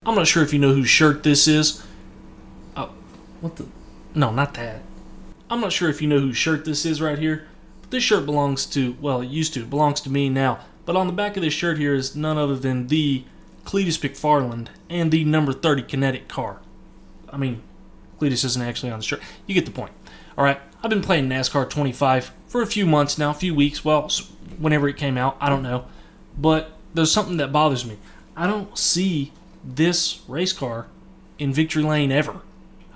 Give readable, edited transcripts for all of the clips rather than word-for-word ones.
I'm not sure if you know whose shirt this is. Oh, what the? No, not that. I'm not sure if you know whose shirt this is right here. But this shirt belongs to, well, it used to. It belongs to me now. But on the back of this shirt here is none other than the Cletus McFarland and the number 30 kinetic car. I mean, Cletus isn't actually on the shirt. You get the point. Alright, I've been playing NASCAR 25 for a few months now, a few weeks. Well, whenever it came out, I don't know. But there's something that bothers me. I don't see this race car in Victory Lane ever.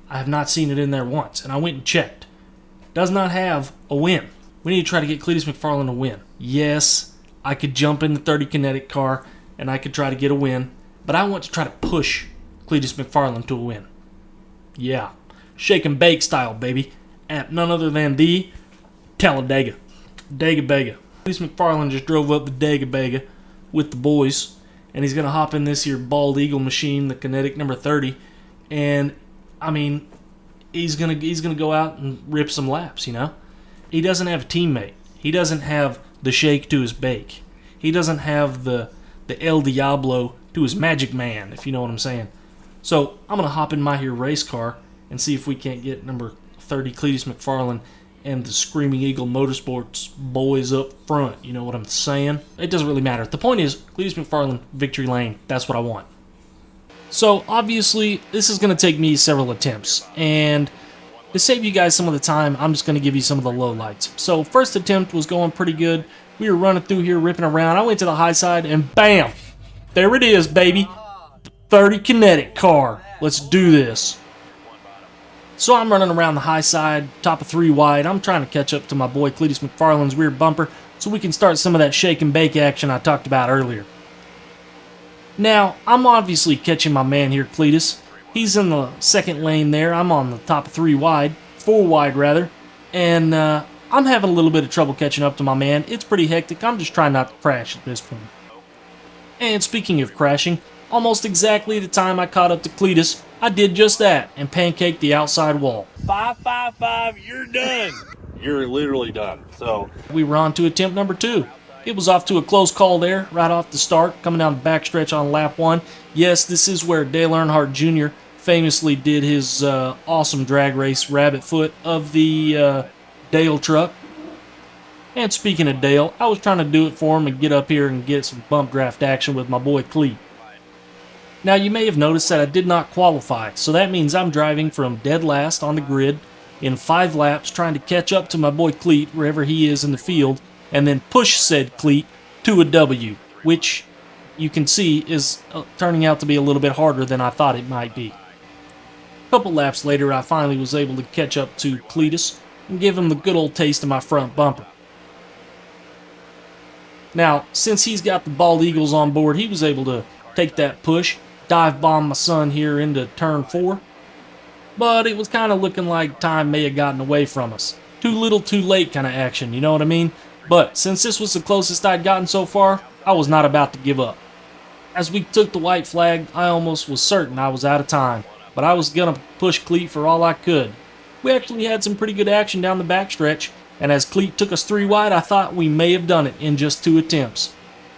I have not seen it in there once, and I went and checked. Does not have a win. We need to try to get Cletus McFarland a win. Yes, I could jump in the 30 kinetic car, and I could try to get a win, but I want to try to push Cletus McFarland to a win. Yeah, shake and bake style, baby, at none other than the Talladega. Dega-Bega. Cletus McFarland just drove up the Dega-Bega with the boys, and he's going to hop in this here Bald Eagle machine, the kinetic number 30, and, I mean, he's gonna go out and rip some laps, you know? He doesn't have a teammate. He doesn't have the shake to his bake. He doesn't have the El Diablo to his Magic Man, if you know what I'm saying. So, I'm going to hop in my here race car and see if we can't get number 30 Cletus McFarland and the Screaming Eagle Motorsports boys up front. You know what I'm saying? It doesn't really matter. The point is, Cletus McFarland, Victory Lane. That's what I want. So, obviously, this is going to take me several attempts. And to save you guys some of the time, I'm just going to give you some of the lowlights. So, first attempt was going pretty good. We were running through here, ripping around. I went to the high side, and bam! There it is, baby. The 30 kinetic car. Let's do this. So I'm running around the high side, top of 3 wide. I'm trying to catch up to my boy Cletus McFarland's rear bumper so we can start some of that shake and bake action I talked about earlier. Now, I'm obviously catching my man here, Cletus. He's in the second lane there. I'm on the top of 3 wide, 4 wide rather, and I'm having a little bit of trouble catching up to my man. It's pretty hectic. I'm just trying not to crash at this point. And speaking of crashing, almost exactly the time I caught up to Cletus, I did just that and pancaked the outside wall. 555, you're done. You're literally done. So we were on to attempt number 2. It was off to a close call there, right off the start, coming down the backstretch on lap 1. Yes, this is where Dale Earnhardt Jr. famously did his awesome drag race rabbit foot of the Dale truck. And speaking of Dale, I was trying to do it for him and get up here and get some bump draft action with my boy Cleet. Now, you may have noticed that I did not qualify, so that means I'm driving from dead last on the grid in 5 laps trying to catch up to my boy Cleet wherever he is in the field and then push said Cleet to a W, which you can see is turning out to be a little bit harder than I thought it might be. A couple laps later, I finally was able to catch up to Cletus and give him the good old taste of my front bumper. Now, since he's got the Bald Eagles on board, he was able to take that push, dive bomb my son here into turn 4. But it was kind of looking like time may have gotten away from us. Too little, too late kind of action, you know what I mean? But since this was the closest I'd gotten so far, I was not about to give up. As we took the white flag, I almost was certain I was out of time, but I was going to push Cleet for all I could. We actually had some pretty good action down the backstretch, and as Cleet took us 3 wide, I thought we may have done it in just 2 attempts.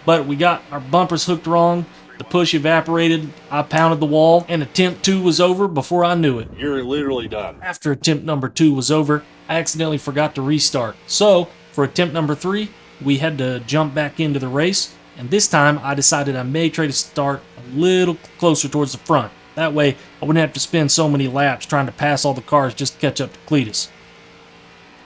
But we got our bumpers hooked wrong, the push evaporated, I pounded the wall, and attempt 2 was over before I knew it. you're literally done. After attempt number 2 was over, I accidentally forgot to restart. So, for attempt number 3, we had to jump back into the race, and this time I decided I may try to start a little closer towards the front. That way, I wouldn't have to spend so many laps trying to pass all the cars just to catch up to Cletus.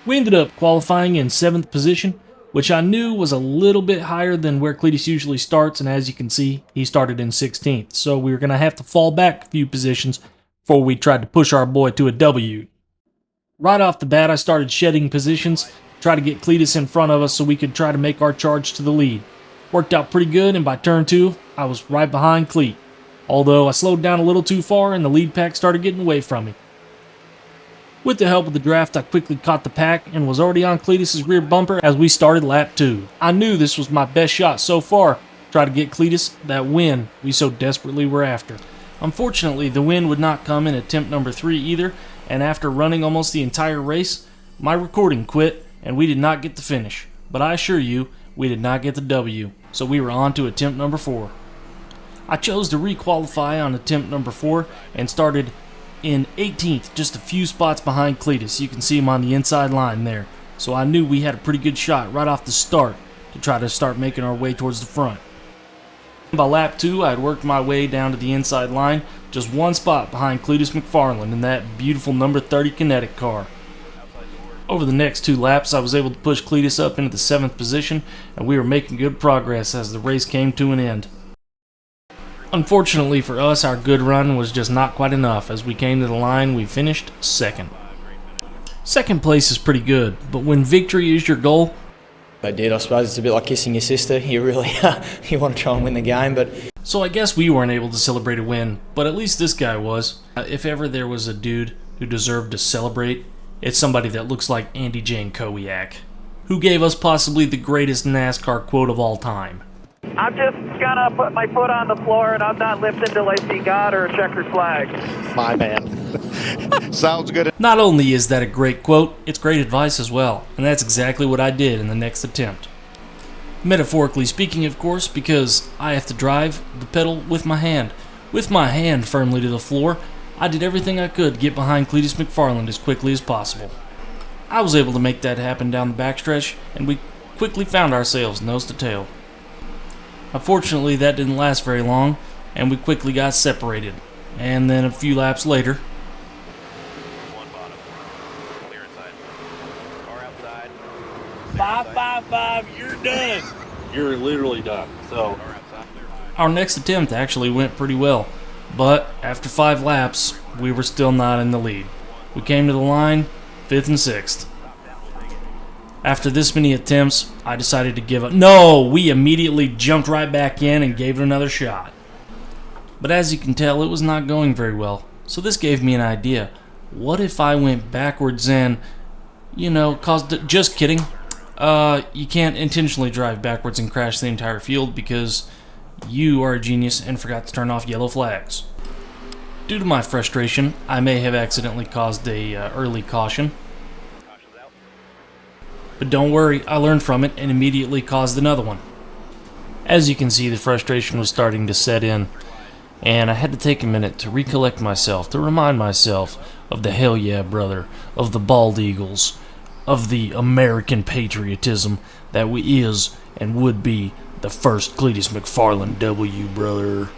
We ended up qualifying in 7th position, which I knew was a little bit higher than where Cletus usually starts, and as you can see, he started in 16th. So we were going to have to fall back a few positions before we tried to push our boy to a W. Right off the bat, I started shedding positions, try to get Cletus in front of us so we could try to make our charge to the lead. Worked out pretty good, and by turn 2, I was right behind Cleet. Although I slowed down a little too far and the lead pack started getting away from me. With the help of the draft, I quickly caught the pack and was already on Cletus' rear bumper as we started lap 2. I knew this was my best shot so far, try to get Cletus that win we so desperately were after. Unfortunately, the win would not come in attempt number 3 either, and after running almost the entire race, my recording quit and we did not get the finish. But I assure you, we did not get the W, so we were on to attempt number 4. I chose to requalify on attempt number 4 and started in 18th, just a few spots behind Cletus. You can see him on the inside line there. So I knew we had a pretty good shot right off the start to try to start making our way towards the front. By lap 2, I had worked my way down to the inside line, just one spot behind Cletus McFarland in that beautiful number 30 kinetic car. Over the next 2 laps, I was able to push Cletus up into the 7th position, and we were making good progress as the race came to an end. Unfortunately for us, our good run was just not quite enough. As we came to the line, we finished 2nd. 2nd place is pretty good, but when victory is your goal, I did. I suppose it's a bit like kissing your sister. You really you want to try and win the game, but so I guess we weren't able to celebrate a win, but at least this guy was. If ever there was a dude who deserved to celebrate, it's somebody that looks like Andy Jankowiak, who gave us possibly the greatest NASCAR quote of all time. I'm just gonna put my foot on the floor and I'm not lifting till I see God or a checkered flag. My man. Sounds good. Not only is that a great quote, it's great advice as well, and that's exactly what I did in the next attempt. Metaphorically speaking, of course, because I have to drive the pedal with my hand. With my hand firmly to the floor, I did everything I could to get behind Cletus McFarland as quickly as possible. I was able to make that happen down the backstretch, and we quickly found ourselves nose to tail. Unfortunately, that didn't last very long, and we quickly got separated. And then a few laps later, One bottom. Clear inside. Car outside. 555, you're done. You're literally done. So Car outside. our next attempt actually went pretty well. But after 5 laps, we were still not in the lead. We came to the line, 5th and 6th. After this many attempts, I decided to give up. No, we immediately jumped right back in and gave it another shot. But as you can tell, it was not going very well. So this gave me an idea. What if I went backwards and, caused... Just kidding. You can't intentionally drive backwards and crash the entire field because you are a genius and forgot to turn off yellow flags. Due to my frustration, I may have accidentally caused a early caution. But don't worry, I learned from it and immediately caused another one. As you can see, the frustration was starting to set in, and I had to take a minute to recollect myself, to remind myself of the hell yeah brother, of the bald eagles, of the American patriotism that we is and would be the first Cletus McFarland W, brother.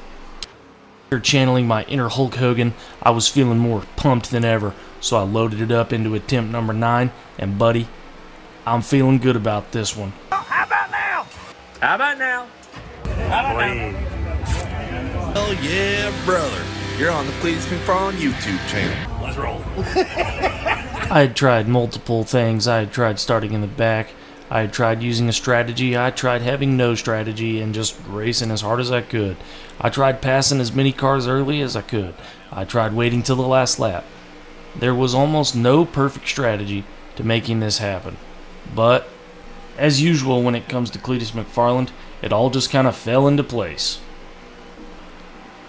After channeling my inner Hulk Hogan, I was feeling more pumped than ever, so I loaded it up into attempt number 9, and buddy, I'm feeling good about this one. How about now? How about now? Hell yeah, brother. You're on the Cletus McFarland YouTube channel. Let's roll. I had tried multiple things. I had tried starting in the back. I had tried using a strategy. I tried having no strategy and just racing as hard as I could. I tried passing as many cars early as I could. I tried waiting till the last lap. There was almost no perfect strategy to making this happen. But, as usual when it comes to Cletus McFarland, it all just kind of fell into place.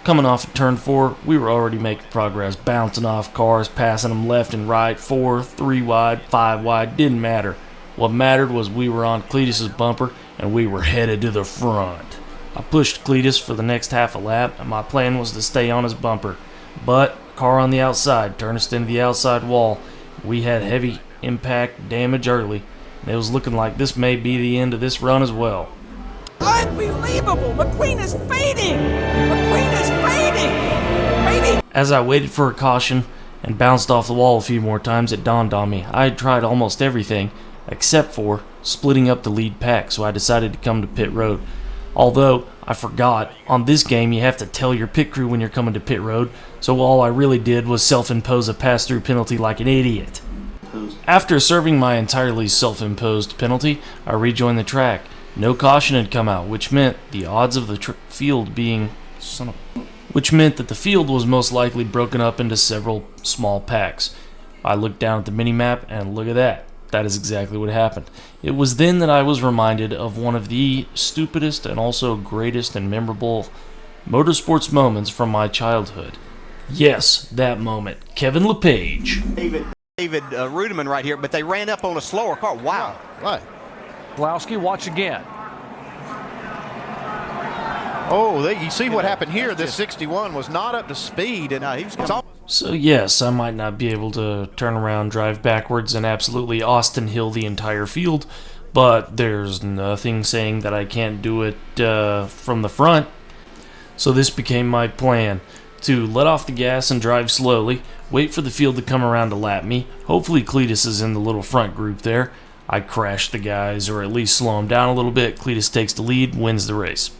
Coming off at turn 4, we were already making progress, bouncing off cars, passing them left and right, 4, 3 wide, 5 wide, didn't matter. What mattered was we were on Cletus's bumper and we were headed to the front. I pushed Cletus for the next half a lap, and my plan was to stay on his bumper. But, car on the outside turned us into the outside wall. We had heavy impact damage early. It was looking like this may be the end of this run as well. Unbelievable! McQueen is fading! McQueen is fading! As I waited for a caution and bounced off the wall a few more times, it dawned on me I had tried almost everything except for splitting up the lead pack, so I decided to come to pit road. Although, I forgot, on this game you have to tell your pit crew when you're coming to pit road, so all I really did was self-impose a pass-through penalty like an idiot. After serving my entirely self-imposed penalty, I rejoined the track. No caution had come out, which meant the odds of the field being... which meant that the field was most likely broken up into several small packs. I looked down at the mini-map, and look at that. That is exactly what happened. It was then that I was reminded of one of the stupidest and also greatest and memorable motorsports moments from my childhood. Yes, that moment. Kevin LePage. David Rudiman right here, but they ran up on a slower car. Wow. What? Blowski, watch again. Oh, you see what happened here. This 61 was not up to speed, and So yes, I might not be able to turn around, drive backwards, and absolutely Austin Hill the entire field, but there's nothing saying that I can't do it from the front. So this became my plan, to let off the gas and drive slowly, wait for the field to come around to lap me. Hopefully Cletus is in the little front group there. I crash the guys, or at least slow them down a little bit. Cletus takes the lead, wins the race.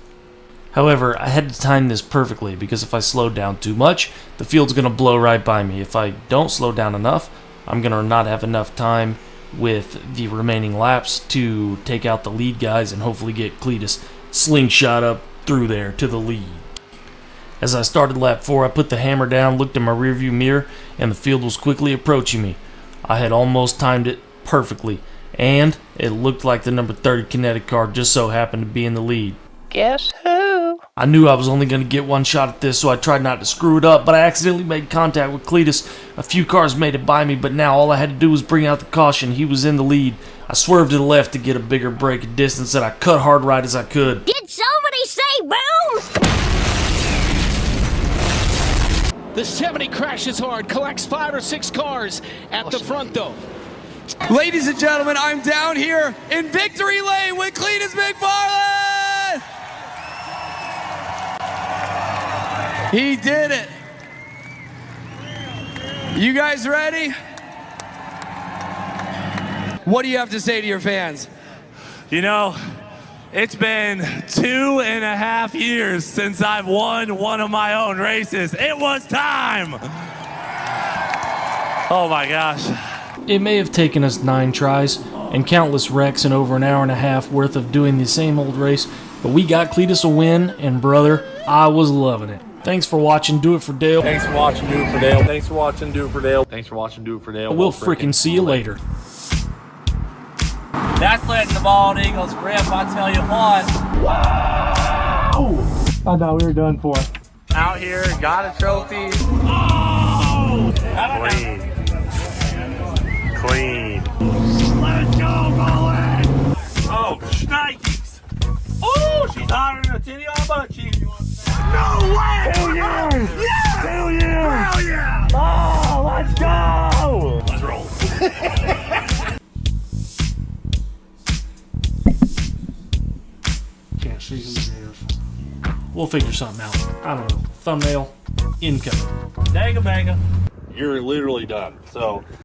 However, I had to time this perfectly, because if I slow down too much, the field's going to blow right by me. If I don't slow down enough, I'm going to not have enough time with the remaining laps to take out the lead guys and hopefully get Cletus slingshot up through there to the lead. As I started lap 4, I put the hammer down, looked in my rearview mirror, and the field was quickly approaching me. I had almost timed it perfectly, and it looked like the number 30 kinetic car just so happened to be in the lead. Guess who? I knew I was only going to get one shot at this, so I tried not to screw it up, but I accidentally made contact with Cletus. A few cars made it by me, but now all I had to do was bring out the caution. He was in the lead. I swerved to the left to get a bigger break of distance, and I cut hard right as I could. Did somebody say boom? The 70 crashes hard, collects 5 or 6 cars at the front though. Ladies and gentlemen, I'm down here in victory lane with Cletus McFarland! He did it. You guys ready? What do you have to say to your fans? You know, it's been 2.5 years since I've won one of my own races. It was time. Oh my gosh. It may have taken us 9 tries and countless wrecks and over an hour and a half worth of doing the same old race, but we got Cletus a win, and brother, I was loving it. Thanks for watching Do It for Dale. Thanks for watching Do It for Dale. Thanks for watching Do It for Dale. Thanks for watching Do It for Dale. We'll frickin' see you later. That's letting the bald eagles rip, I tell you what. Wow! I thought we were done for. Out here, got a trophy. Oh! Clean. Clean. Let's go, Colin! Oh, shnikes! Oh, she's hotter than a titty on a butt cheek. No way! Hell yeah! Yeah! Hell yeah! Hell yeah! Oh, let's go! Let's roll. Can't see who's here. We'll figure something out. I don't know. Thumbnail incoming. Dang-a-banga. You're literally done, so...